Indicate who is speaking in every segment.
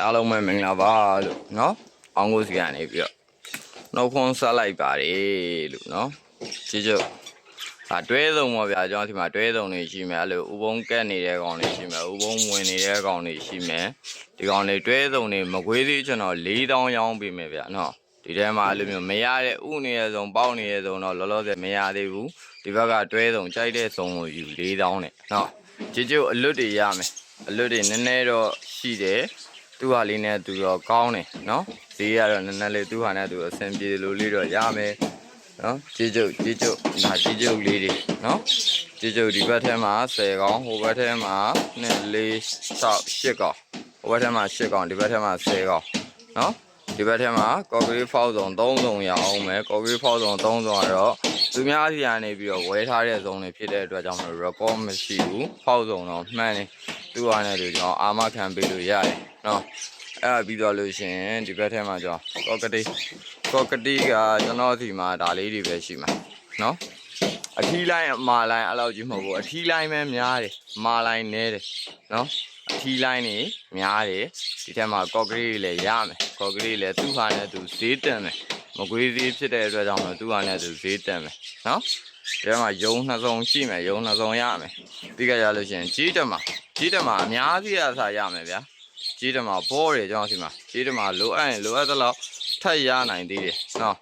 Speaker 1: အားလုံးပဲမင်္ဂလာပါလို့เนาะအောင်ကိုစီကနေပြီးတော့နှုတ်ခွန်းဆက်လိုက်ပါတယ်လို့เนาะကြည့်ကြတွဲစုံပေါ့ဗျာကျွန်တော်ဒီမှာတွဲစုံတွေရှိမယ်အဲ့လိုဥပုံကက်နေတဲ့ကောင်တွေရှိမယ်ဥပုံဝင်နေတဲ့ကောင်တွေရှိမယ်ဒီကောင်တွေတွဲစုံတွေမကွေးသေးကျွန်တော်4000ရောင်းပေးမယ်ဗျာเนาะဒီထဲမှာအဲ့လိုမျိုးမရတဲ့ဥနေရစုံပေါက်နေရစုံတော့လောလောဆယ်မရသေးဘူးဒီဘက်ကတွဲစုံကြိုက်တဲ့စုံကိုယူ4000နဲ့เนาะကြည့်ကြအလွတ်တွေရမယ်အလွတ်တွေနည်းနည်းတော့ရှိတယ်သူ့ဟာလေးနဲ့သူတော့ကောင်းတယ်เนาะဈေးကတော့နည်းနည်းလေးသူ့ဟာနဲ့သူအဆင်ပြေလို့လေးတော့ရမယ်เนาะကြည့်ကြဒါကြည့်ကြလေးတွေเนาะကြည့်ကြဒီဘက်ထဲမှာ10ကောင်ဟိုဘက်ထဲမှာ2 4 6 8ကောင်ဟိုဘက်ထဲမှာ8ကောင်ဒီဘက်ထဲမှာ10ကောင်เนาะဒီဘက်ထဲမှာကော်ဂရီဖောက်ဆောင်3စုံရအောင်မယ်ကော်ဂရီဖောက်ဆောင်3စုံကတော့သူများစီကနေပြီးတော့ဝယ်ထားတဲ့စုံတွေဖြစ်တဲ့အတွက်ကြောင့်မလို့ record မရှိဘူးဖောက်ဆောင်တော့မှန်တယ်သူ့ဟာနဲ့သူကျွန်တော်အာမခံပေးလို့ရတယ်เนาะအဲ့ဒါပြီးတော့လို့ရှိရင်ဒီဘက်ထဲမှာကျွန်တော်ကော်ကတိကကျွန်တော်ဒီမှာဒါလေးတွေပဲရှိမှာเนาะအထီးလိုင်းအမာလိုင်းအဲ့လောက်ကြီးမဟုတ်ဘူးအထီးလိုင်းပဲများတယ်အမာလိုင်းနည်းတယ်เนาะအထီးလိုင်းနေများတယ်ဒီထဲမှာကော်ကရီလည်းရမယ်ကော်ကရီလည်းသူ့ဟာနဲ့သူဈေးတက်မယ်မကွေးဈေးဖြစ်တဲ့အတွက်ကြောင့်သူ့ဟာနဲ့သူဈေးတက်မယ်เนาะဒီထဲမှာယုံ2စုံရှိမယ်ယုံ2စုံရမယ်ပြီးကြရလို့ရှိရင်ကြီးတက်မှာအများကြီးအစားရမယ်ဗျာကြီးတက်မှာဘောတယ်ကျွန်တော်စီမှာကြီးတက်မှာလိုအပ်ရင်လိုအပ်သလောက်ထပ်ရနိုင်သေးတယ်เนาะ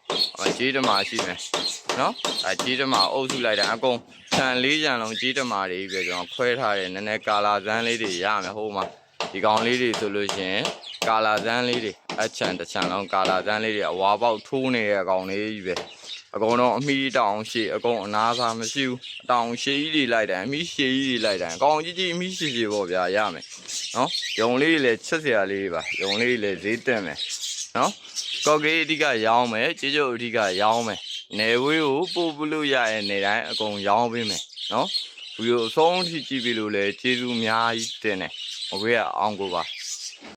Speaker 1: ကြီးတက်မှာရှိမယ်เนาะကြီးတက်မှာအုပ်စုလိုက်တာအကုန်ခြံ4ခြံလုံးကြီးတက်မှာတွေပဲကျွန်တော်ခွဲထားတယ်နည်းနည်းကာလာဇန်းလေးတွေရမယ်ဟိုမှာဒီကောင်လေးတွေဆိုလို့ရှိရင်ကာလာဇန်းလေးတွေအချံတစ်ချံလုံးကာလာဇန်းလေးတွေအဝါပေါက်ထိုးနေတဲ့အကောင်လေးကြီးပဲအကုန်တော့အမီတောင်ရှည်အကုန်အနာစာမရှိဘူးအတောင်ရှည်ကြီးတွေလိုက်တယ်အမီရှည်ကြီးတွေလိုက်တယ်အကောင်ကြီးအမီရှည်ရှည်ပေါ့ဗျာရမယ်နော်ယုံလေးလည်းချက်စရာလေးပါယုံလေးလည်းဈေးတက်မယ်နော်ကော်ဂေးအဓိကရောင်းမယ်ကြေးကျုပ်အဓိကရောင်းမယ်နေဝေးကိုပို့ပလို့ရရဲ့နေတိုင်းအကုန်ရောင်းပေးမယ်နော်ဗီဒီယိုအဆုံးထိကြည့်ပြီးလို့လည်းကျေးဇူးအများကြီးတင်တယ်မကွေးကအောင်ကိုပါ